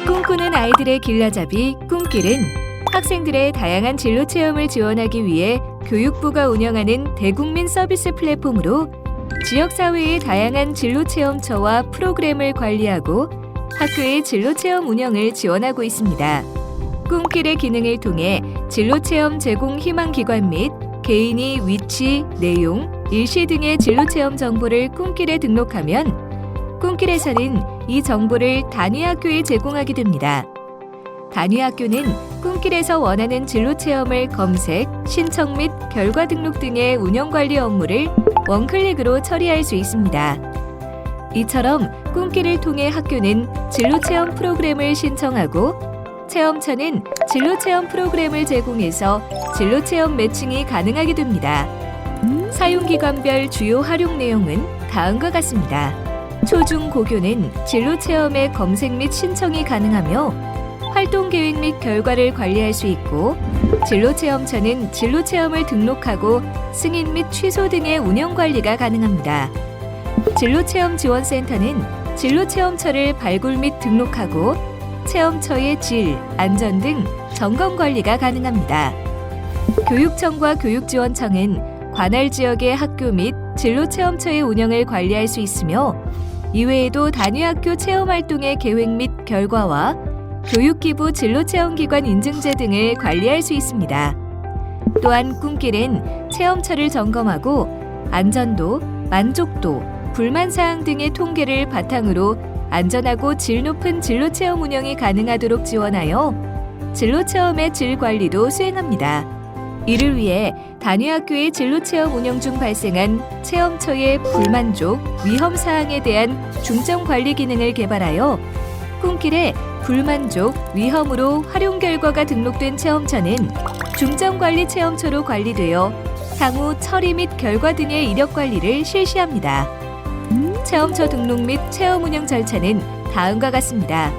꿈꾸는 아이들의 길라잡이 꿈길은 학생들의 다양한 진로 체험을 지원하기 위해 교육부가 운영하는 대국민 서비스 플랫폼으로 지역사회의 다양한 진로체험처와 프로그램을 관리하고 학교의 진로체험 운영을 지원하고 있습니다. 꿈길의 기능을 통해 진로체험 제공 희망기관 및 개인이 위치, 내용, 일시 등의 진로체험 정보를 꿈길에 등록하면 꿈길에서는 이 정보를 단위학교에 제공하게 됩니다. 단위학교는 꿈길에서 원하는 진로체험을 검색, 신청 및 결과 등록 등의 운영관리 업무를 원클릭으로 처리할 수 있습니다. 이처럼 꿈길을 통해 학교는 진로체험 프로그램을 신청하고 체험처는 진로체험 프로그램을 제공해서 진로체험 매칭이 가능하게 됩니다. 사용기관별 주요 활용 내용은 다음과 같습니다. 초중 고교는 진로체험의 검색 및 신청이 가능하며 활동계획 및 결과를 관리할 수 있고 진로체험처는 진로체험을 등록하고 승인 및 취소 등의 운영관리가 가능합니다. 진로체험지원센터는 진로체험처를 발굴 및 등록하고 체험처의 질, 안전 등 점검관리가 가능합니다. 교육청과 교육지원청은 관할 지역의 학교 및 진로체험처의 운영을 관리할 수 있으며 이외에도 단위학교 체험활동의 계획 및 결과와 교육기부 진로체험기관 인증제 등을 관리할 수 있습니다. 또한 꿈길은 체험처를 점검하고 안전도, 만족도, 불만사항 등의 통계를 바탕으로 안전하고 질 높은 진로체험 운영이 가능하도록 지원하여 진로체험의 질 관리도 수행합니다. 이를 위해 단위학교의 진로체험 운영 중 발생한 체험처의 불만족, 위험사항에 대한 중점 관리 기능을 개발하여 꿈길에 불만족, 위험으로 활용 결과가 등록된 체험처는 중점관리 체험처로 관리되어 향후 처리 및 결과 등의 이력 관리를 실시합니다. 체험처 등록 및 체험 운영 절차는 다음과 같습니다.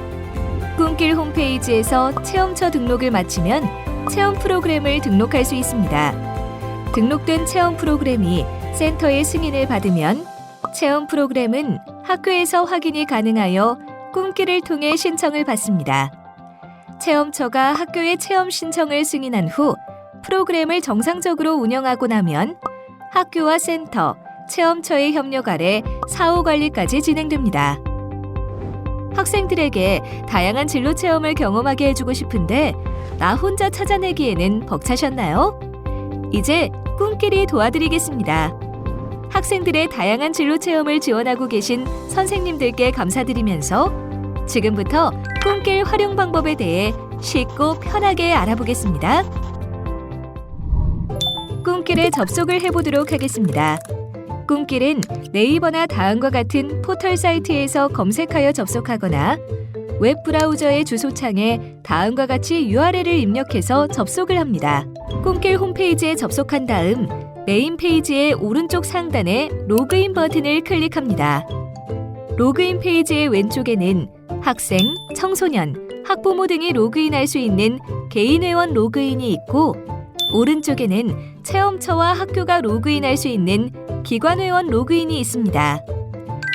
꿈길 홈페이지에서 체험처 등록을 마치면 체험 프로그램을 등록할 수 있습니다. 등록된 체험 프로그램이 센터의 승인을 받으면 체험 프로그램은 학교에서 확인이 가능하여 꿈길을 통해 신청을 받습니다. 체험처가 학교의 체험 신청을 승인한 후 프로그램을 정상적으로 운영하고 나면 학교와 센터, 체험처의 협력 아래 사후 관리까지 진행됩니다. 학생들에게 다양한 진로 체험을 경험하게 해주고 싶은데 나 혼자 찾아내기에는 벅차셨나요? 이제 꿈길이 도와드리겠습니다. 학생들의 다양한 진로 체험을 지원하고 계신 선생님들께 감사드리면서 지금부터 꿈길 활용 방법에 대해 쉽고 편하게 알아보겠습니다. 꿈길에 접속을 해보도록 하겠습니다. 꿈길은 네이버나 다음과 같은 포털 사이트에서 검색하여 접속하거나 웹 브라우저의 주소창에 다음과 같이 URL을 입력해서 접속을 합니다. 꿈길 홈페이지에 접속한 다음 메인 페이지의 오른쪽 상단에 로그인 버튼을 클릭합니다. 로그인 페이지의 왼쪽에는 학생, 청소년, 학부모 등이 로그인할 수 있는 개인 회원 로그인이 있고 오른쪽에는 체험처와 학교가 로그인할 수 있는 기관 회원 로그인이 있습니다.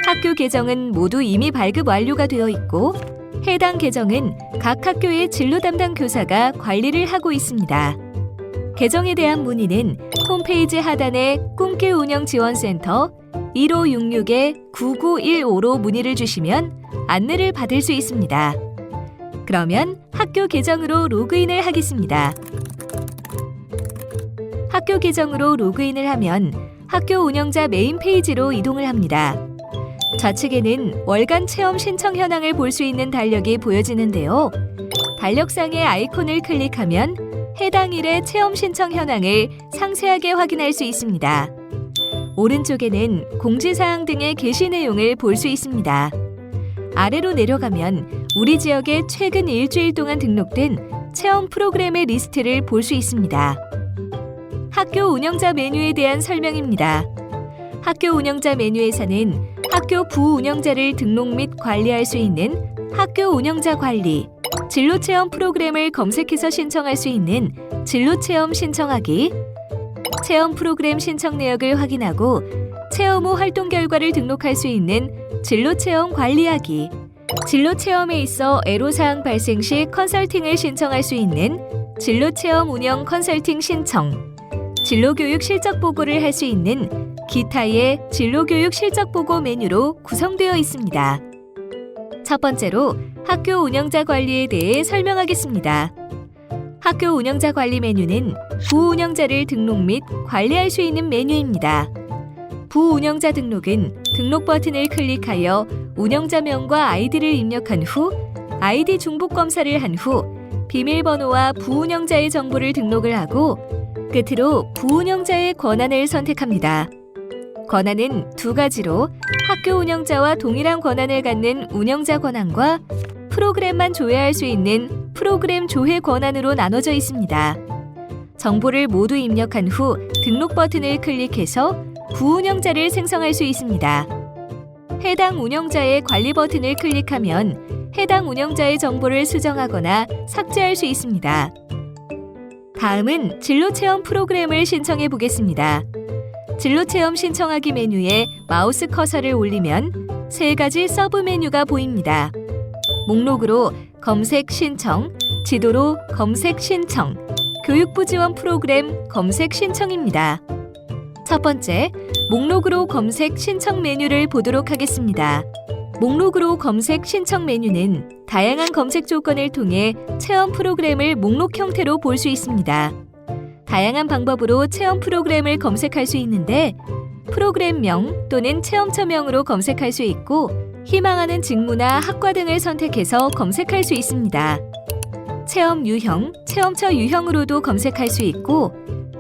학교 계정은 모두 이미 발급 완료가 되어 있고 해당 계정은 각 학교의 진로 담당 교사가 관리를 하고 있습니다. 계정에 대한 문의는 홈페이지 하단의 꿈길 운영 지원센터 1566-9915로 문의를 주시면 안내를 받을 수 있습니다. 그러면 학교 계정으로 로그인을 하겠습니다. 학교 계정으로 로그인을 하면 학교 운영자 메인 페이지로 이동을 합니다. 좌측에는 월간 체험 신청 현황을 볼 수 있는 달력이 보여지는데요. 달력상의 아이콘을 클릭하면 해당 일의 체험 신청 현황을 상세하게 확인할 수 있습니다. 오른쪽에는 공지사항 등의 게시 내용을 볼 수 있습니다. 아래로 내려가면 우리 지역에 최근 일주일 동안 등록된 체험 프로그램의 리스트를 볼 수 있습니다. 학교 운영자 메뉴에 대한 설명입니다. 학교 운영자 메뉴에서는 학교 부운영자를 등록 및 관리할 수 있는 학교 운영자 관리, 진로체험 프로그램을 검색해서 신청할 수 있는 진로체험 신청하기, 체험 프로그램 신청 내역을 확인하고 체험 후 활동 결과를 등록할 수 있는 진로체험 관리하기. 진로체험에 있어 애로사항 발생 시 컨설팅을 신청할 수 있는 진로체험 운영 컨설팅 신청, 진로교육 실적보고를 할 수 있는 기타의 진로교육 실적보고 메뉴로 구성되어 있습니다. 첫 번째로 학교 운영자 관리에 대해 설명하겠습니다. 학교 운영자 관리 메뉴는 부운영자를 등록 및 관리할 수 있는 메뉴입니다. 부운영자 등록은 등록 버튼을 클릭하여 운영자명과 아이디를 입력한 후 아이디 중복 검사를 한 후 비밀번호와 부운영자의 정보를 등록을 하고 끝으로 부운영자의 권한을 선택합니다. 권한은 두 가지로 학교 운영자와 동일한 권한을 갖는 운영자 권한과 프로그램만 조회할 수 있는 프로그램 조회 권한으로 나눠져 있습니다. 정보를 모두 입력한 후 등록 버튼을 클릭해서 부운영자를 생성할 수 있습니다. 해당 운영자의 관리 버튼을 클릭하면 해당 운영자의 정보를 수정하거나 삭제할 수 있습니다. 다음은 진로체험 프로그램을 신청해 보겠습니다. 진로체험 신청하기 메뉴에 마우스 커서를 올리면 세 가지 서브 메뉴가 보입니다. 목록으로 검색 신청, 지도로 검색 신청, 교육부 지원 프로그램 검색 신청입니다. 첫 번째, 목록으로 검색 신청 메뉴를 보도록 하겠습니다. 목록으로 검색 신청 메뉴는 다양한 검색 조건을 통해 체험 프로그램을 목록 형태로 볼 수 있습니다. 다양한 방법으로 체험 프로그램을 검색할 수 있는데 프로그램명 또는 체험처명으로 검색할 수 있고 희망하는 직무나 학과 등을 선택해서 검색할 수 있습니다. 체험 유형, 체험처 유형으로도 검색할 수 있고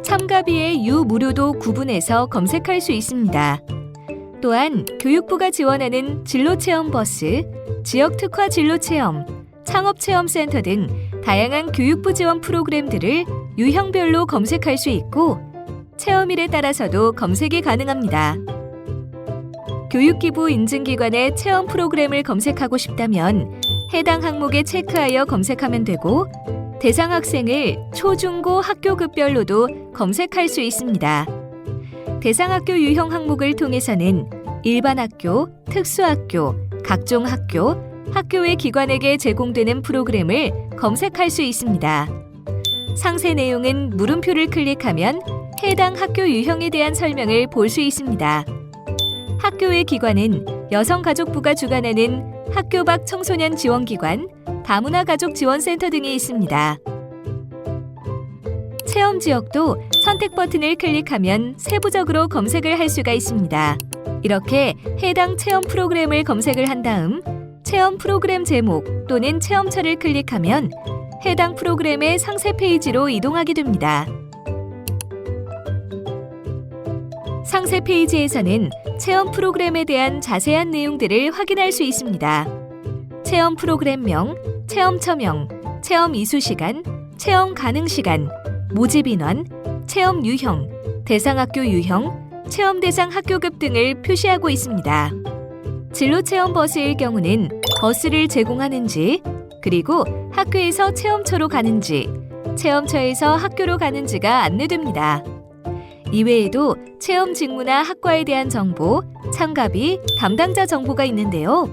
참가비의 유무료도 구분해서 검색할 수 있습니다. 또한 교육부가 지원하는 진로체험버스, 지역특화 진로체험, 창업체험센터 등 다양한 교육부 지원 프로그램들을 유형별로 검색할 수 있고 체험일에 따라서도 검색이 가능합니다. 교육기부 인증기관의 체험 프로그램을 검색하고 싶다면 해당 항목에 체크하여 검색하면 되고 대상 학생을 초, 중, 고 학교급별로도 검색할 수 있습니다. 대상 학교 유형 항목을 통해서는 일반 학교, 특수학교, 각종 학교, 학교의 기관에게 제공되는 프로그램을 검색할 수 있습니다. 상세 내용은 물음표를 클릭하면 해당 학교 유형에 대한 설명을 볼 수 있습니다. 학교의 기관은 여성가족부가 주관하는 학교 밖 청소년 지원기관, 다문화 가족 지원센터 등이 있습니다. 체험 지역도 선택 버튼을 클릭하면 세부적으로 검색을 할 수가 있습니다. 이렇게 해당 체험 프로그램을 검색을 한 다음 체험 프로그램 제목 또는 체험처를 클릭하면 해당 프로그램의 상세 페이지로 이동하게 됩니다. 상세 페이지에서는 체험 프로그램에 대한 자세한 내용들을 확인할 수 있습니다. 체험 프로그램명, 체험처명, 체험 이수시간, 체험 가능시간, 모집인원, 체험 유형, 대상학교 유형, 체험 대상 학교급 등을 표시하고 있습니다. 진로체험 버스일 경우는 버스를 제공하는지, 그리고 학교에서 체험처로 가는지, 체험처에서 학교로 가는지가 안내됩니다. 이외에도 체험 직무나 학과에 대한 정보, 참가비, 담당자 정보가 있는데요.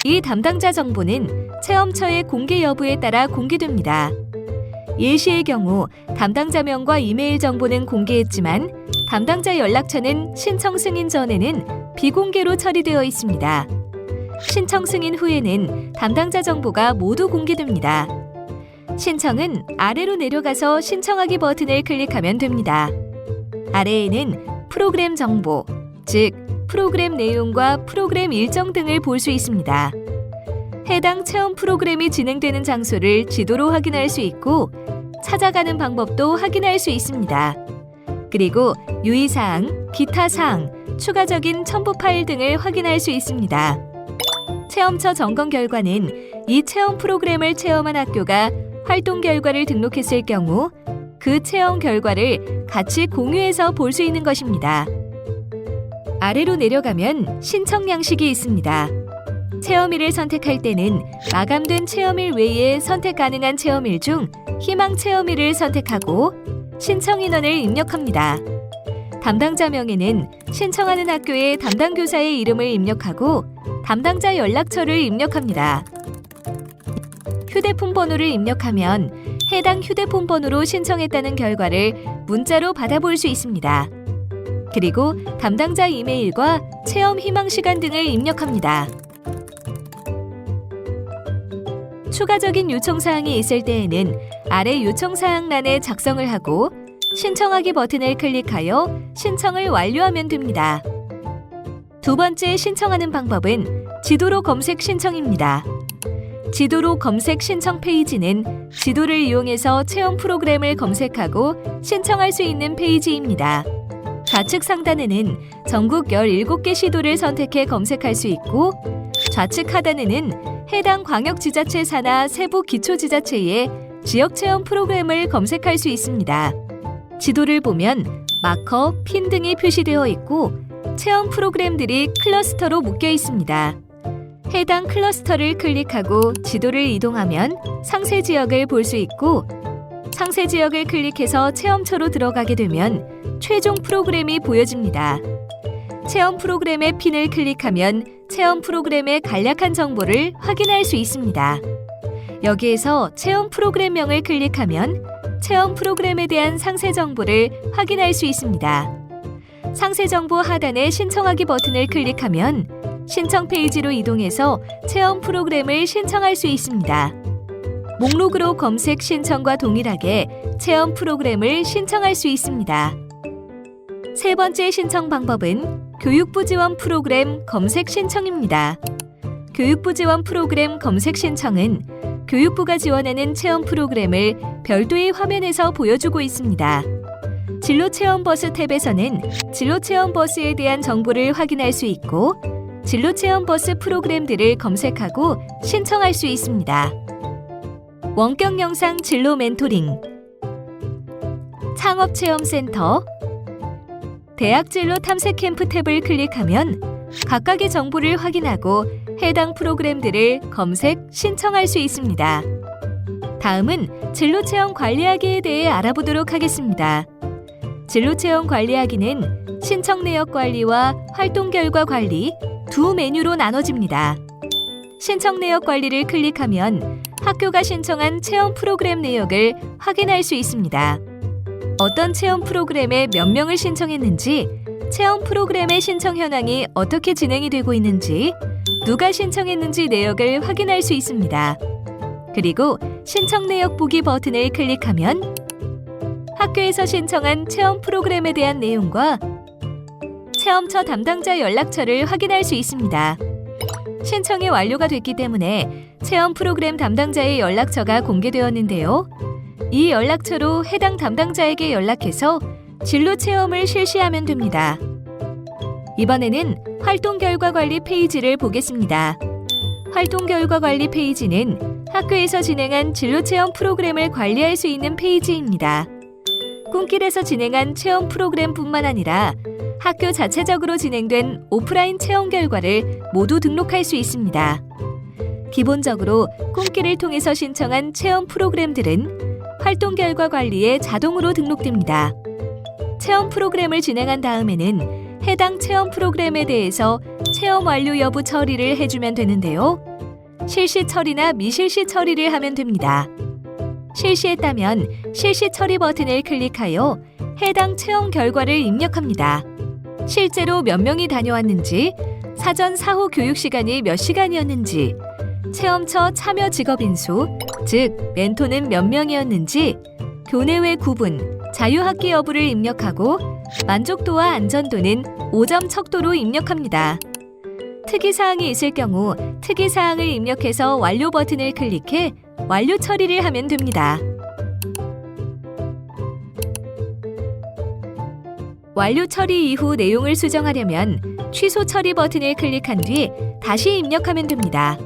이 담당자 정보는 체험처의 공개 여부에 따라 공개됩니다. 예시의 경우 담당자명과 이메일 정보는 공개했지만 담당자 연락처는 신청 승인 전에는 비공개로 처리되어 있습니다. 신청 승인 후에는 담당자 정보가 모두 공개됩니다. 신청은 아래로 내려가서 신청하기 버튼을 클릭하면 됩니다. 아래에는 프로그램 정보, 즉 프로그램 내용과 프로그램 일정 등을 볼 수 있습니다. 해당 체험 프로그램이 진행되는 장소를 지도로 확인할 수 있고 찾아가는 방법도 확인할 수 있습니다. 그리고 유의사항, 기타 사항, 추가적인 첨부 파일 등을 확인할 수 있습니다. 체험처 점검 결과는 이 체험 프로그램을 체험한 학교가 활동 결과를 등록했을 경우 그 체험 결과를 같이 공유해서 볼 수 있는 것입니다. 아래로 내려가면 신청 양식이 있습니다. 체험일을 선택할 때는 마감된 체험일 외에 선택 가능한 체험일 중 희망 체험일을 선택하고 신청 인원을 입력합니다. 담당자명에는 신청하는 학교의 담당 교사의 이름을 입력하고 담당자 연락처를 입력합니다. 휴대폰 번호를 입력하면 해당 휴대폰 번호로 신청했다는 결과를 문자로 받아볼 수 있습니다. 그리고 담당자 이메일과 체험 희망 시간 등을 입력합니다. 추가적인 요청사항이 있을 때에는 아래 요청사항란에 작성을 하고 신청하기 버튼을 클릭하여 신청을 완료하면 됩니다. 두 번째 신청하는 방법은 지도로 검색 신청입니다. 지도로 검색 신청 페이지는 지도를 이용해서 체험 프로그램을 검색하고 신청할 수 있는 페이지입니다. 좌측 상단에는 전국 17개 시도를 선택해 검색할 수 있고 좌측 하단에는 해당 광역지자체 산하 세부 기초지자체의 지역체험 프로그램을 검색할 수 있습니다. 지도를 보면 마커, 핀 등이 표시되어 있고 체험 프로그램들이 클러스터로 묶여 있습니다. 해당 클러스터를 클릭하고 지도를 이동하면 상세 지역을 볼 수 있고 상세 지역을 클릭해서 체험처로 들어가게 되면 최종 프로그램이 보여집니다. 체험 프로그램의 핀을 클릭하면 체험 프로그램의 간략한 정보를 확인할 수 있습니다. 여기에서 체험 프로그램명을 클릭하면 체험 프로그램에 대한 상세 정보를 확인할 수 있습니다. 상세 정보 하단의 신청하기 버튼을 클릭하면 신청 페이지로 이동해서 체험 프로그램을 신청할 수 있습니다. 목록으로 검색 신청과 동일하게 체험 프로그램을 신청할 수 있습니다. 세 번째 신청 방법은 교육부 지원 프로그램 검색 신청입니다. 교육부 지원 프로그램 검색 신청은 교육부가 지원하는 체험 프로그램을 별도의 화면에서 보여주고 있습니다. 진로체험버스 탭에서는 진로체험버스에 대한 정보를 확인할 수 있고 진로체험버스 프로그램들을 검색하고 신청할 수 있습니다. 원격 영상 진로 멘토링, 창업체험센터, 대학 진로 탐색 캠프 탭을 클릭하면 각각의 정보를 확인하고 해당 프로그램들을 검색, 신청할 수 있습니다. 다음은 진로체험 관리하기에 대해 알아보도록 하겠습니다. 진로체험 관리하기는 신청 내역 관리와 활동 결과 관리 두 메뉴로 나눠집니다. 신청 내역 관리를 클릭하면 학교가 신청한 체험 프로그램 내역을 확인할 수 있습니다. 어떤 체험 프로그램에 몇 명을 신청했는지, 체험 프로그램의 신청 현황이 어떻게 진행이 되고 있는지, 누가 신청했는지 내역을 확인할 수 있습니다. 그리고 신청 내역 보기 버튼을 클릭하면 학교에서 신청한 체험 프로그램에 대한 내용과 체험처 담당자 연락처를 확인할 수 있습니다. 신청이 완료가 됐기 때문에 체험 프로그램 담당자의 연락처가 공개되었는데요. 이 연락처로 해당 담당자에게 연락해서 진로 체험을 실시하면 됩니다. 이번에는 활동 결과 관리 페이지를 보겠습니다. 활동 결과 관리 페이지는 학교에서 진행한 진로 체험 프로그램을 관리할 수 있는 페이지입니다. 꿈길에서 진행한 체험 프로그램뿐만 아니라 학교 자체적으로 진행된 오프라인 체험 결과를 모두 등록할 수 있습니다. 기본적으로 꿈길을 통해서 신청한 체험 프로그램들은 활동 결과 관리에 자동으로 등록됩니다. 체험 프로그램을 진행한 다음에는 해당 체험 프로그램에 대해서 체험 완료 여부 처리를 해주면 되는데요. 실시 처리나 미실시 처리를 하면 됩니다. 실시했다면 실시 처리 버튼을 클릭하여 해당 체험 결과를 입력합니다. 실제로 몇 명이 다녀왔는지, 사전 사후 교육 시간이 몇 시간이었는지, 체험처 참여 직업인 수, 즉 멘토는 몇 명이었는지, 교내외 구분, 자유학기 여부를 입력하고 만족도와 안전도는 5점 척도로 입력합니다. 특이사항이 있을 경우 특이사항을 입력해서 완료 버튼을 클릭해 완료 처리를 하면 됩니다. 완료 처리 이후 내용을 수정하려면 취소 처리 버튼을 클릭한 뒤 다시 입력하면 됩니다.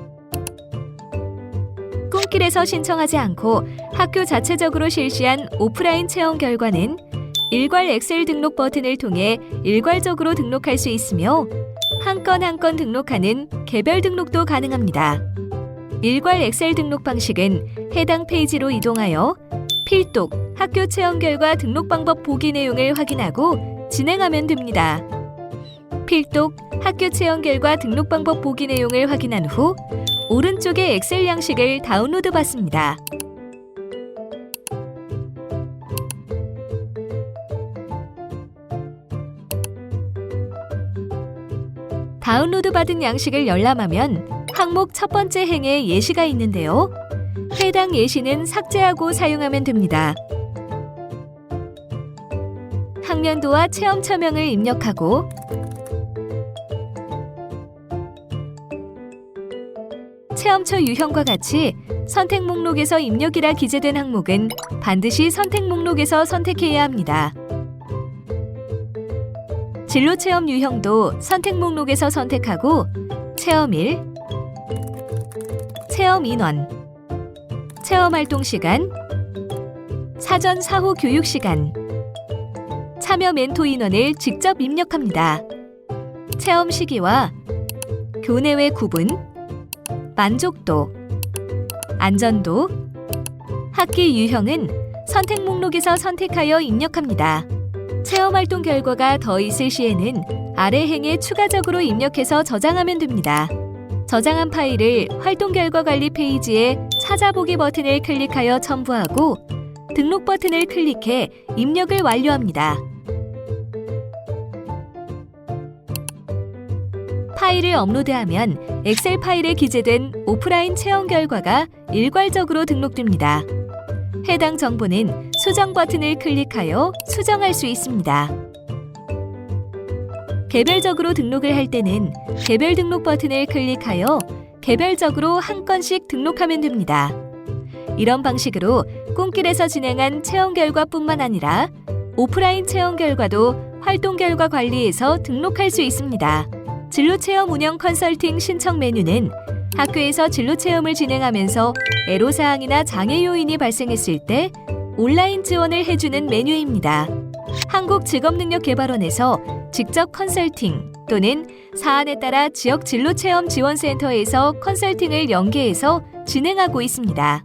꿈길에서 신청하지 않고 학교 자체적으로 실시한 오프라인 체험 결과는 일괄 엑셀 등록 버튼을 통해 일괄적으로 등록할 수 있으며 한 건 한 건 등록하는 개별 등록도 가능합니다. 일괄 엑셀 등록 방식은 해당 페이지로 이동하여 필독, 학교 체험 결과 등록 방법 보기 내용을 확인하고 진행하면 됩니다. 필독 학교 체험 결과 등록 방법 보기 내용을 확인한 후 오른쪽의 엑셀 양식을 다운로드 받습니다. 다운로드 받은 양식을 열람하면 항목 첫 번째 행에 예시가 있는데요. 해당 예시는 삭제하고 사용하면 됩니다. 학년도와 체험처명을 입력하고 체험처 유형과 같이 선택 목록에서 입력이라 기재된 항목은 반드시 선택 목록에서 선택해야 합니다. 진로체험 유형도 선택 목록에서 선택하고 체험일, 체험인원, 체험활동시간, 사전 사후 교육시간, 참여 멘토 인원을 직접 입력합니다. 체험 시기와 교내외 구분, 만족도, 안전도, 학기 유형은 선택 목록에서 선택하여 입력합니다. 체험활동 결과가 더 있을 시에는 아래 행에 추가적으로 입력해서 저장하면 됩니다. 저장한 파일을 활동 결과 관리 페이지에 찾아보기 버튼을 클릭하여 첨부하고 등록 버튼을 클릭해 입력을 완료합니다. 파일을 업로드하면 엑셀 파일에 기재된 오프라인 체험 결과가 일괄적으로 등록됩니다. 해당 정보는 수정 버튼을 클릭하여 수정할 수 있습니다. 개별적으로 등록을 할 때는 개별 등록 버튼을 클릭하여 개별적으로 한 건씩 등록하면 됩니다. 이런 방식으로 꿈길에서 진행한 체험 결과뿐만 아니라 오프라인 체험 결과도 활동 결과 관리에서 등록할 수 있습니다. 진로체험 운영 컨설팅 신청 메뉴는 학교에서 진로체험을 진행하면서 애로사항이나 장애 요인이 발생했을 때 온라인 지원을 해주는 메뉴입니다. 한국직업능력개발원에서 직접 컨설팅 또는 사안에 따라 지역 진로체험 지원센터에서 컨설팅을 연계해서 진행하고 있습니다.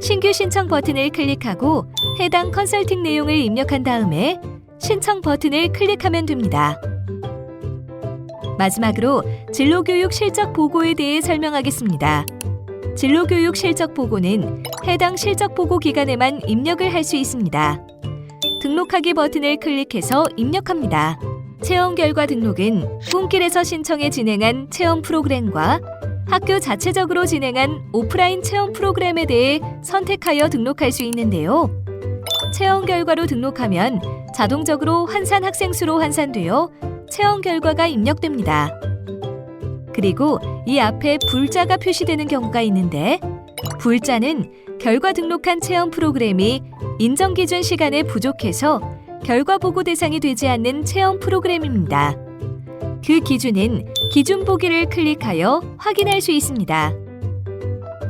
신규 신청 버튼을 클릭하고 해당 컨설팅 내용을 입력한 다음에 신청 버튼을 클릭하면 됩니다. 마지막으로 진로교육 실적 보고에 대해 설명하겠습니다. 진로교육 실적 보고는 해당 실적 보고 기간에만 입력을 할 수 있습니다. 등록하기 버튼을 클릭해서 입력합니다. 체험 결과 등록은 꿈길에서 신청해 진행한 체험 프로그램과 학교 자체적으로 진행한 오프라인 체험 프로그램에 대해 선택하여 등록할 수 있는데요. 체험 결과로 등록하면 자동적으로 환산 학생 수로 환산되어 체험 결과가 입력됩니다. 그리고 이 앞에 불자가 표시되는 경우가 있는데 불자는 결과 등록한 체험 프로그램이 인정 기준 시간에 부족해서 결과 보고 대상이 되지 않는 체험 프로그램입니다. 그 기준은 기준 보기를 클릭하여 확인할 수 있습니다.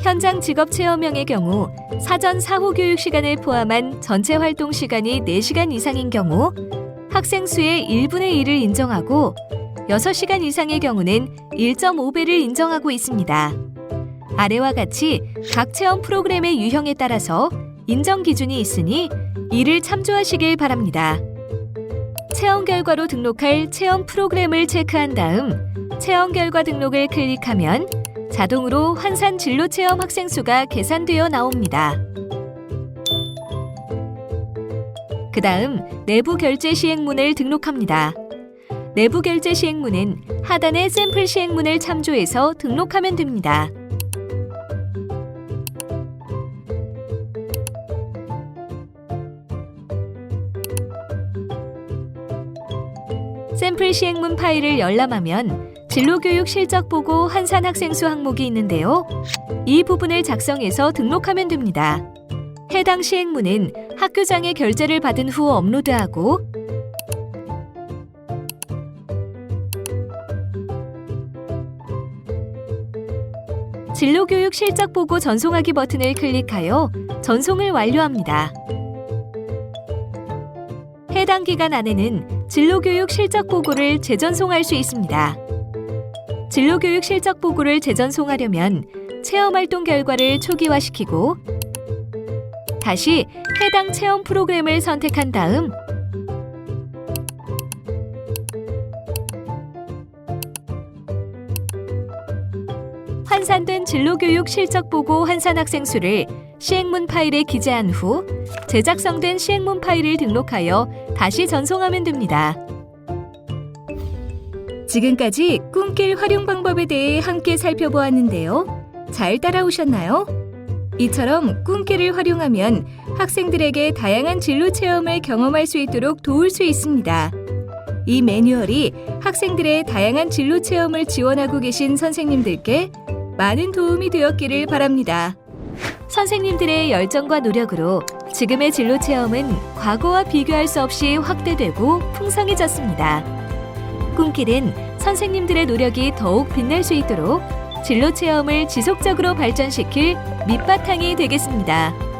현장 직업 체험형의 경우 사전 사후 교육 시간을 포함한 전체 활동 시간이 4시간 이상인 경우 학생 수의 1분의 1을 인정하고 6시간 이상의 경우는 1.5배를 인정하고 있습니다. 아래와 같이 각 체험 프로그램의 유형에 따라서 인정 기준이 있으니 이를 참조하시길 바랍니다. 체험 결과로 등록할 체험 프로그램을 체크한 다음 체험 결과 등록을 클릭하면 자동으로 환산 진로 체험 학생 수가 계산되어 나옵니다. 그 다음 내부 결제 시행문을 등록합니다. 내부 결제 시행문은 하단의 샘플 시행문을 참조해서 등록하면 됩니다. 샘플 시행문 파일을 열람하면 진로교육 실적 보고 환산 학생 수 항목이 있는데요. 이 부분을 작성해서 등록하면 됩니다. 해당 시행문은 학교장의 결제를 받은 후 업로드하고 진로교육 실적 보고 전송하기 버튼을 클릭하여 전송을 완료합니다. 해당 기간 안에는 진로교육 실적 보고를 재전송할 수 있습니다. 진로교육 실적 보고를 재전송하려면 체험활동 결과를 초기화시키고 다시 해당 체험 프로그램을 선택한 다음 환산된 진로교육 실적보고 환산 학생 수를 시행문 파일에 기재한 후 재작성된 시행문 파일을 등록하여 다시 전송하면 됩니다. 지금까지 꿈길 활용 방법에 대해 함께 살펴보았는데요. 잘 따라오셨나요? 이처럼 꿈길을 활용하면 학생들에게 다양한 진로 체험을 경험할 수 있도록 도울 수 있습니다. 이 매뉴얼이 학생들의 다양한 진로 체험을 지원하고 계신 선생님들께 많은 도움이 되었기를 바랍니다. 선생님들의 열정과 노력으로 지금의 진로 체험은 과거와 비교할 수 없이 확대되고 풍성해졌습니다. 꿈길은 선생님들의 노력이 더욱 빛날 수 있도록 진로 체험을 지속적으로 발전시킬 밑바탕이 되겠습니다.